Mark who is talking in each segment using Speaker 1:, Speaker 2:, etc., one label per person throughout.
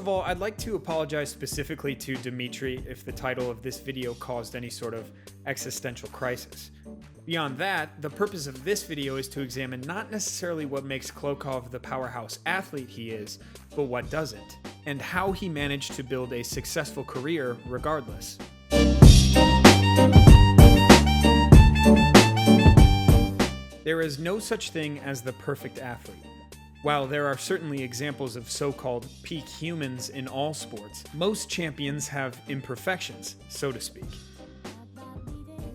Speaker 1: of all, I'd like to apologize specifically to Dimitri if the title of this video caused any sort of existential crisis. Beyond that, the purpose of this video is to examine not necessarily what makes Klokov the powerhouse athlete he is, but what doesn't, and how he managed to build a successful career regardless. There is no such thing as the perfect athlete. While there are certainly examples of so-called peak humans in all sports, most champions have imperfections, so to speak.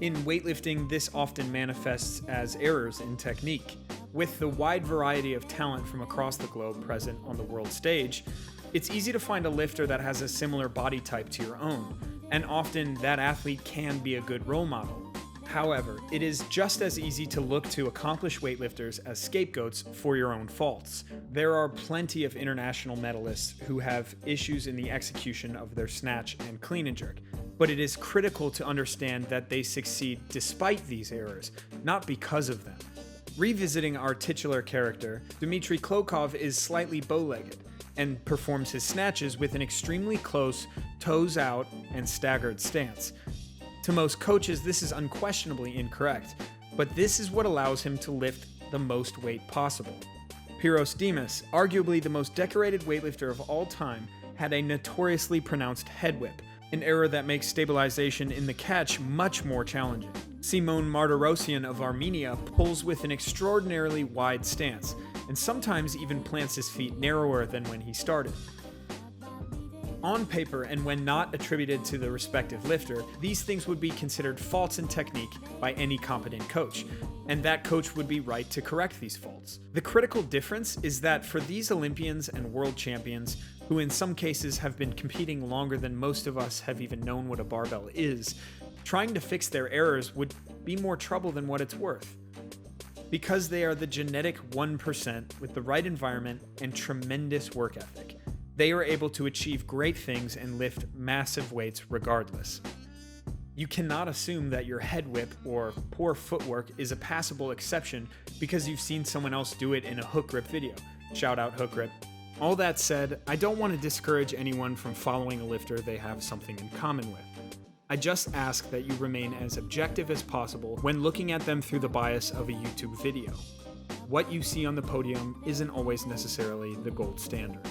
Speaker 1: In weightlifting, this often manifests as errors in technique. With the wide variety of talent from across the globe present on the world stage, it's easy to find a lifter that has a similar body type to your own, and often that athlete can be a good role model. However, it is just as easy to look to accomplished weightlifters as scapegoats for your own faults. There are plenty of international medalists who have issues in the execution of their snatch and clean and jerk, but it is critical to understand that they succeed despite these errors, not because of them. Revisiting our titular character, Dmitry Klokov is slightly bow-legged and performs his snatches with an extremely close, toes out, and staggered stance. To most coaches, this is unquestionably incorrect, but this is what allows him to lift the most weight possible. Pyros Dimas, arguably the most decorated weightlifter of all time, had a notoriously pronounced head whip, an error that makes stabilization in the catch much more challenging. Simon Martirosyan of Armenia pulls with an extraordinarily wide stance, and sometimes even plants his feet narrower than when he started. On paper, and when not attributed to the respective lifter, these things would be considered faults in technique by any competent coach, and that coach would be right to correct these faults. The critical difference is that for these Olympians and world champions, who in some cases have been competing longer than most of us have even known what a barbell is, trying to fix their errors would be more trouble than what it's worth. Because they are the genetic 1% with the right environment and tremendous work ethic, they are able to achieve great things and lift massive weights regardless. You cannot assume that your head whip or poor footwork is a passable exception because you've seen someone else do it in a HookGrip video. Shout out HookGrip. All that said, I don't want to discourage anyone from following a lifter they have something in common with. I just ask that you remain as objective as possible when looking at them through the bias of a YouTube video. What you see on the podium isn't always necessarily the gold standard.